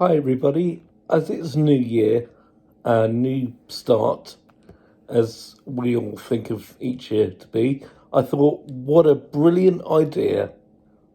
Hi everybody, as it's New Year, a new start, as we all think of each year to be, I thought what a brilliant idea,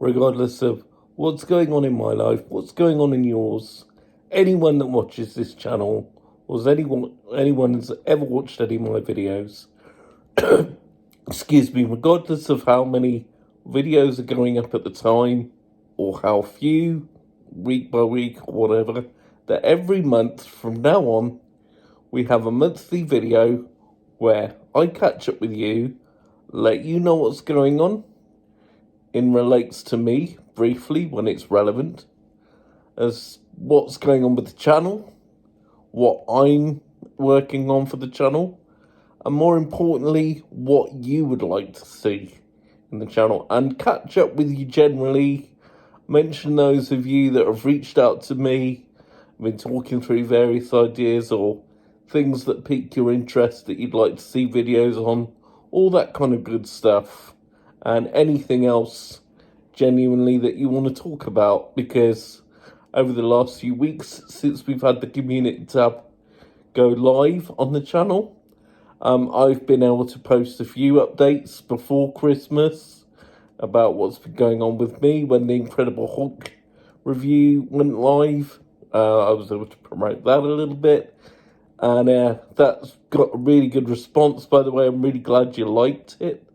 regardless of what's going on in my life, what's going on in yours, anyone that watches this channel, or has anyone has ever watched any of my videos, excuse me, regardless of how many videos are going up at the time, or how few, week by week, or whatever, that every month from now on, we have a monthly video where I catch up with you, let you know what's going on, in relates to me, briefly, when it's relevant, as what's going on with the channel, what I'm working on for the channel, and more importantly, what you would like to see in the channel, and catch up with you generally, mention those of you that have reached out to me, been talking through various ideas or things that pique your interest that you'd like to see videos on, all that kind of good stuff, and anything else genuinely that you want to talk about, because over the last few weeks since we've had the community tab go live on the channel, I've been able to post a few updates before Christmas about what's been going on with me. When the Incredible Hulk review went live, I was able to promote that a little bit, and that's got a really good response, by the way. I'm really glad you liked it.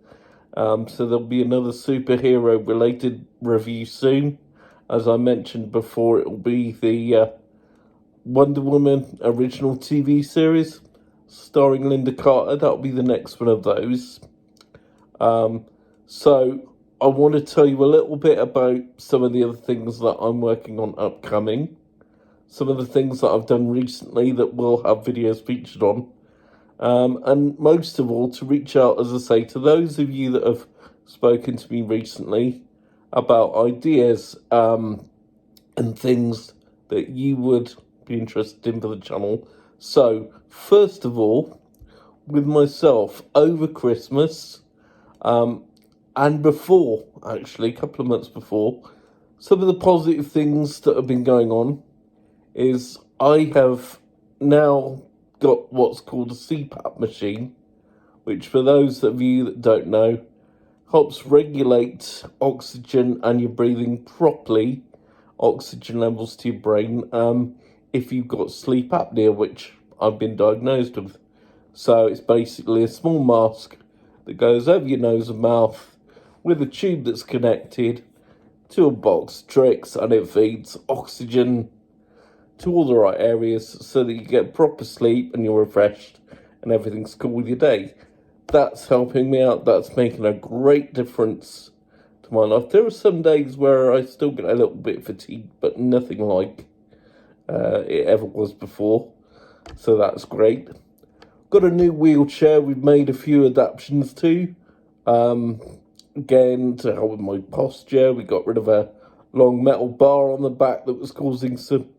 So there'll be another superhero related review soon. As I mentioned before, it will be the Wonder Woman original TV series starring Linda Carter. That'll be the next one of those. So I want to tell you a little bit about some of the other things that I'm working on upcoming. Some of the things that I've done recently that will have videos featured on. And most of all, to reach out, as I say, to those of you that have spoken to me recently about ideas and things that you would be interested in for the channel. So, first of all, with myself, over Christmas, and before, actually, a couple of months before, some of the positive things that have been going on is I have now got what's called a CPAP machine, which, for those of you that don't know, helps regulate oxygen and your breathing properly, oxygen levels to your brain, if you've got sleep apnea, which I've been diagnosed with. So it's basically a small mask that goes over your nose and mouth with a tube that's connected to a box of tricks, and it feeds oxygen to all the right areas so that you get proper sleep and you're refreshed and everything's cool with your day. That's helping me out. That's making a great difference to my life. There are some days where I still get a little bit fatigued, but nothing like it ever was before. So that's great. Got a new wheelchair we've made a few adaptations to. Again, to help with my posture, we got rid of a long metal bar on the back that was causing some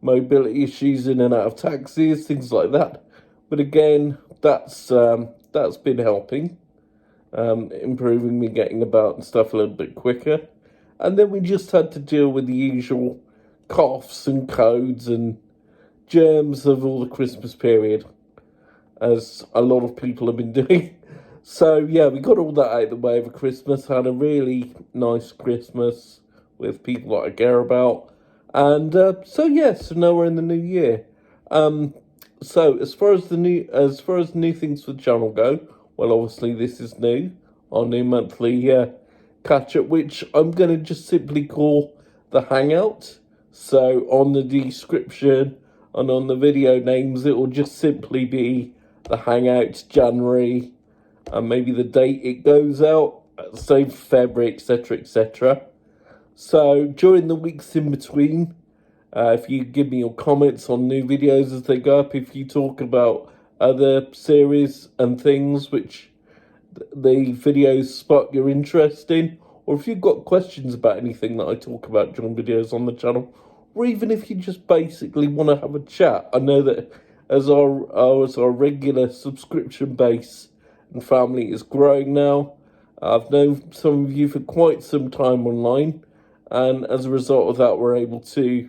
mobility issues in and out of taxis, things like that. But again, that's been helping, improving me getting about and stuff a little bit quicker. And then we just had to deal with the usual coughs and colds and germs of all the Christmas period, as a lot of people have been doing. So yeah, we got all that out of the way over Christmas, had a really nice Christmas with people that I care about. And so now we're in the new year. So as far as new things for the channel go, well, obviously this is new, our new monthly catch up, which I'm gonna just simply call the Hangout. So on the description and on the video names, it will just simply be the Hangout January, and maybe the date it goes out, say February, etc., etc. So during the weeks in between, if you give me your comments on new videos as they go up, if you talk about other series and things which the videos spark your interest in, or if you've got questions about anything that I talk about during videos on the channel, or even if you just basically want to have a chat. I know that as our regular subscription base and family is growing now, I've known some of you for quite some time online, and as a result of that, we're able to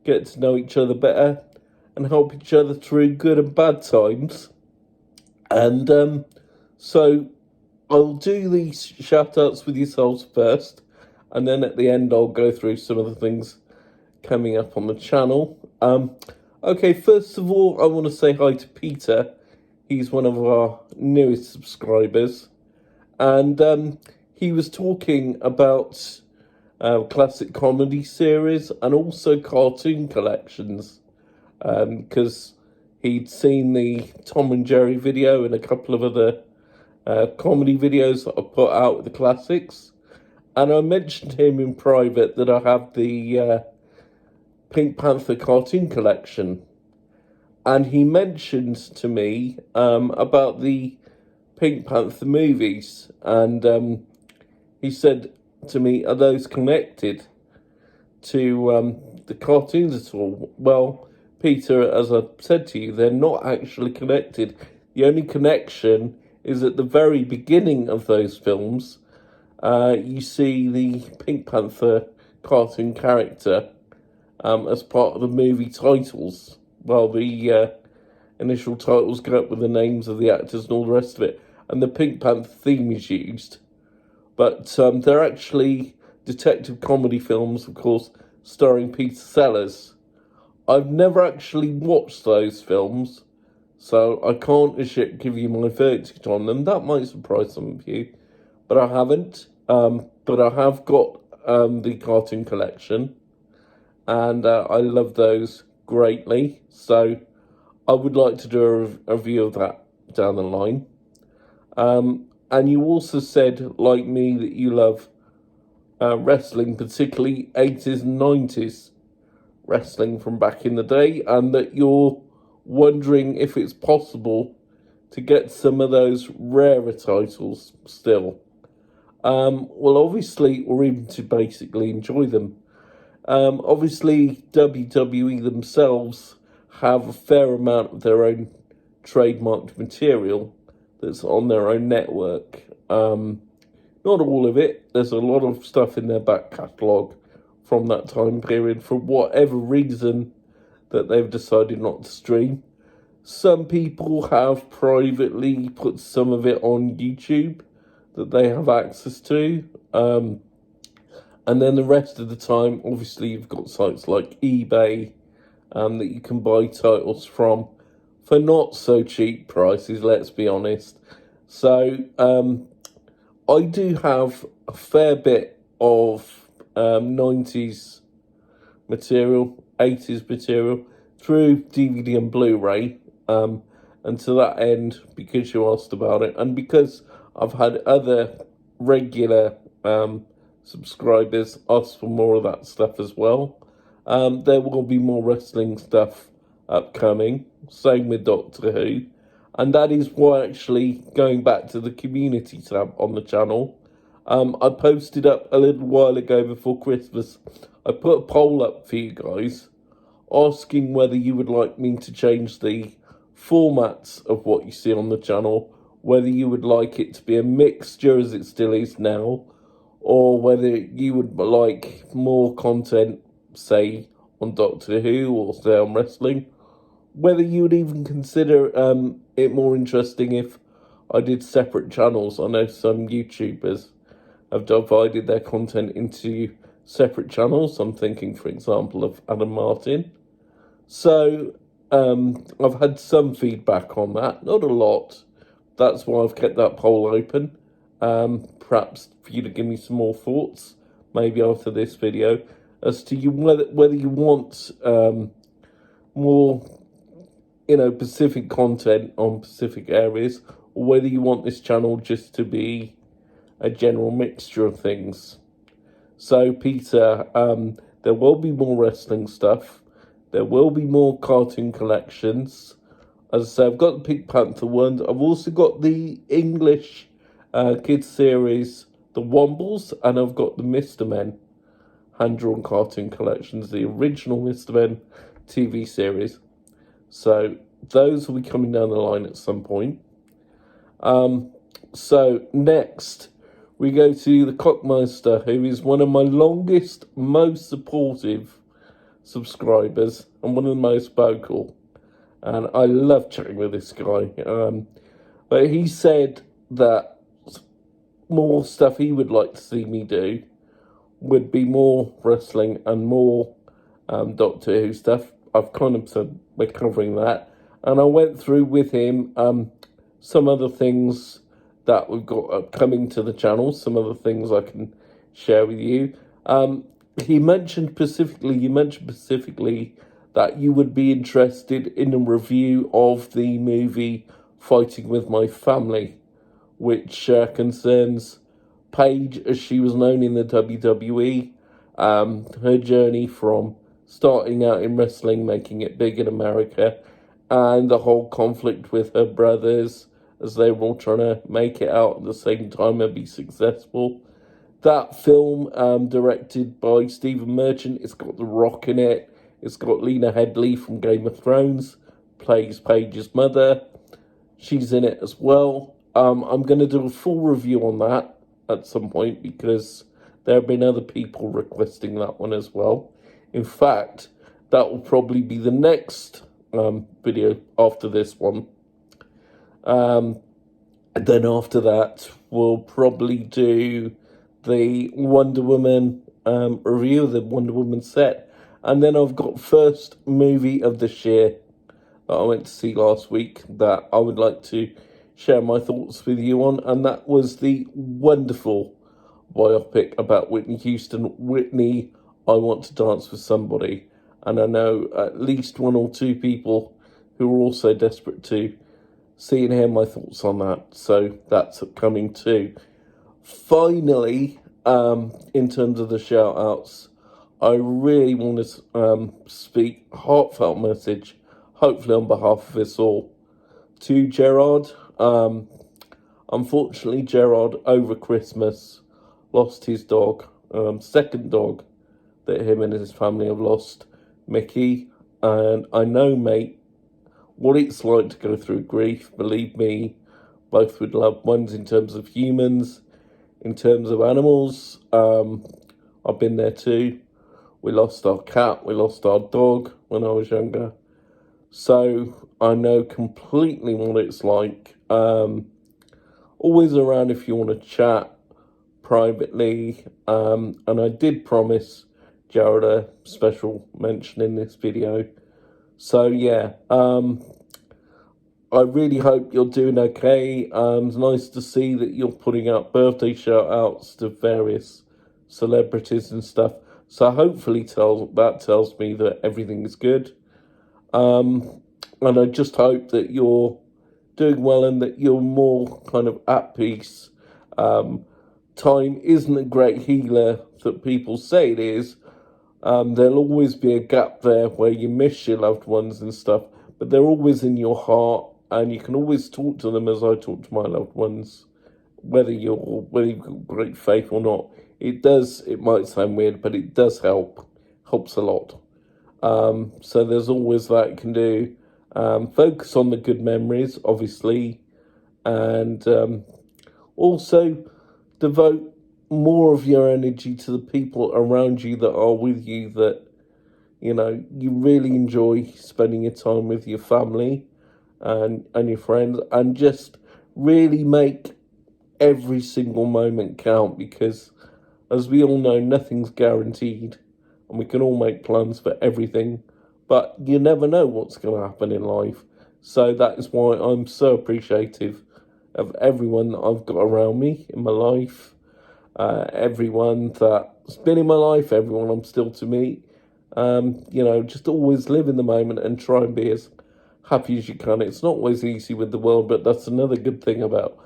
get to know each other better, and help each other through good and bad times. And so I'll do these shout outs with yourselves first, and then at the end I'll go through some of the things coming up on the channel. Okay, first of all, I want to say hi to Peter. He's one of our newest subscribers, and he was talking about classic comedy series and also cartoon collections, because he'd seen the Tom and Jerry video and a couple of other comedy videos that I put out with the classics. And I mentioned to him in private that I have the Pink Panther cartoon collection. And he mentioned to me about the Pink Panther movies. And he said to me, are those connected to the cartoons at all? Well, Peter, as I said to you, they're not actually connected. The only connection is at the very beginning of those films. You see the Pink Panther cartoon character as part of the movie titles. Well, the initial titles go up with the names of the actors and all the rest of it, and the Pink Panther theme is used. But they're actually detective comedy films, of course, starring Peter Sellers. I've never actually watched those films, so I can't as yet give you my verdict on them. That might surprise some of you, but I haven't. But I have got the cartoon collection, and I love those greatly. So I would like to do a review of that down the line. And you also said, like me, that you love wrestling, particularly 80s and 90s wrestling from back in the day, and that you're wondering if it's possible to get some of those rarer titles still. Well, obviously, or even to basically enjoy them. Obviously, WWE themselves have a fair amount of their own trademarked material that's on their own network. Not all of it. There's a lot of stuff in their back catalogue from that time period, for whatever reason that they've decided not to stream. Some people have privately put some of it on YouTube that they have access to. And then the rest of the time, obviously, you've got sites like eBay that you can buy titles from for not so cheap prices, let's be honest. So I do have a fair bit of 90s material, 80s material through DVD and Blu-ray. And to that end, because you asked about it, and because I've had other regular subscribers ask for more of that stuff as well, there will be more wrestling stuff upcoming. Same with Doctor Who. And that is why, actually, going back to the community tab on the channel, I posted up a little while ago before Christmas, I put a poll up for you guys, asking whether you would like me to change the formats of what you see on the channel, whether you would like it to be a mixture as it still is now, or whether you would like more content, say, on Doctor Who or say on wrestling, whether you would even consider it more interesting if I did separate channels. I know some YouTubers have divided their content into separate channels. I'm thinking, for example, of Adam Martin. So I've had some feedback on that, not a lot. That's why I've kept that poll open. Perhaps for you to give me some more thoughts, maybe after this video, as to whether you want more, Pacific content on Pacific areas, or whether you want this channel just to be a general mixture of things. So, Peter, there will be more wrestling stuff. There will be more cartoon collections. As I say, I've got the Pink Panther ones. I've also got the English kids series, the Wombles, and I've got the Mr. Men hand-drawn cartoon collections, the original Mr. Men TV series. So those will be coming down the line at some point. So next, we go to the Cockmeister, who is one of my longest, most supportive subscribers and one of the most vocal. And I love chatting with this guy. But he said that more stuff he would like to see me do would be more wrestling and more Doctor Who stuff. I've kind of said we're covering that. And I went through with him some other things that we've got coming to the channel, some other things I can share with you. You mentioned specifically that you would be interested in a review of the movie Fighting With My Family, which concerns Paige, as she was known in the WWE, her journey from starting out in wrestling, making it big in America, and the whole conflict with her brothers as they were all trying to make it out at the same time and be successful. That film, directed by Stephen Merchant, it's got The Rock in it. It's got Lena Headey from Game of Thrones, plays Paige's mother. She's in it as well. I'm going to do a full review on that at some point because there have been other people requesting that one as well. In fact, that will probably be the next video after this one. And then after that, we'll probably do the Wonder Woman review, the Wonder Woman set. And then I've got first movie of this year that I went to see last week that I would like to share my thoughts with you on. And that was the wonderful biopic about Whitney Houston, Whitney, I Want to Dance with Somebody. And I know at least one or two people who are also desperate to see and hear my thoughts on that. So that's upcoming too. Finally, in terms of the shout outs, I really want to speak heartfelt message, hopefully on behalf of us all, to Gerard. Unfortunately, Gerard over Christmas lost his dog, second dog that him and his family have lost, Mickey. And I know, mate, what it's like to go through grief. Believe me, both with loved ones, in terms of humans, in terms of animals. I've been there too. We lost our cat, we lost our dog when I was younger. So I know completely what it's like. Always around if you want to chat privately. And I did promise Jared a special mention in this video. So yeah, I really hope you're doing okay. It's nice to see that you're putting out birthday shout-outs to various celebrities and stuff. So hopefully that tells me that everything is good. And I just hope that you're doing well and that you're more kind of at peace. Time isn't a great healer that people say it is. There'll always be a gap there where you miss your loved ones and stuff, but they're always in your heart, and you can always talk to them as I talk to my loved ones, whether you've got great faith or not. It might sound weird, but it does helps a lot. So there's always that you can do. Focus on the good memories, obviously, and also devote more of your energy to the people around you that are with you, that, you know, you really enjoy spending your time with your family and your friends, and just really make every single moment count, because as we all know, nothing's guaranteed and we can all make plans for everything, but you never know what's going to happen in life. So that is why I'm so appreciative of everyone that I've got around me in my life, everyone that's been in my life, everyone I'm still to meet. Just always live in the moment and try and be as happy as you can. It's not always easy with the world, but that's another good thing about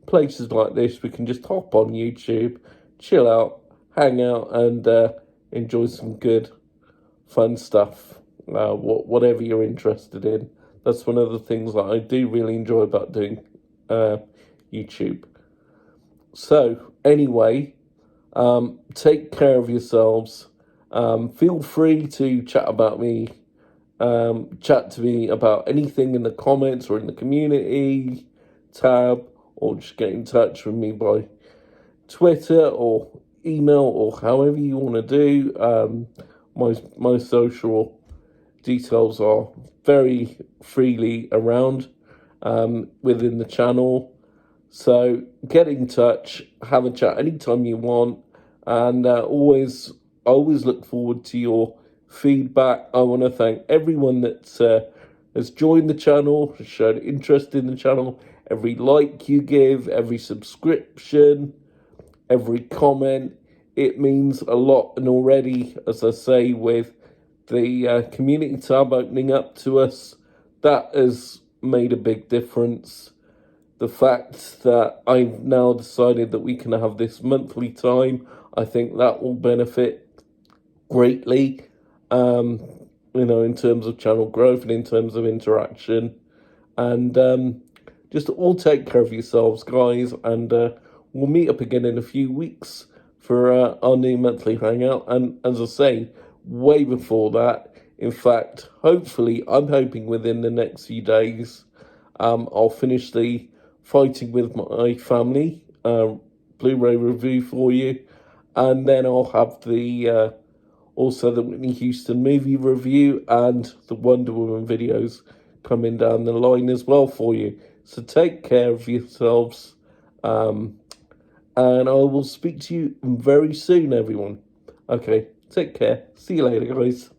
places like this. We can just hop on YouTube, chill out, hang out, and enjoy some good, fun stuff, whatever you're interested in. That's one of the things that I do really enjoy about doing YouTube. So, anyway, take care of yourselves. Feel free to chat to me about anything in the comments or in the community tab, or just get in touch with me by Twitter or email or however you want to do. my social details are very freely around within the channel. So get in touch, have a chat anytime you want, and I always look forward to your feedback. I want to thank everyone that has joined the channel, has shown interest in the channel, every like you give, every subscription, every comment. It means a lot, and already, as I say, with the community tab opening up to us, that has made a big difference. The fact that I've now decided that we can have this monthly time, I think that will benefit greatly, in terms of channel growth and in terms of interaction. And just all take care of yourselves, guys, and we'll meet up again in a few weeks for our new monthly hangout. And as I say, way before that, in fact, hopefully, I'm hoping within the next few days, I'll finish the Fighting with My Family Blu-ray review for you, and then I'll have the also the Whitney Houston movie review and the Wonder Woman videos coming down the line as well for you. So take care of yourselves, and I will speak to you very soon, everyone. Okay, take care. See you later, guys.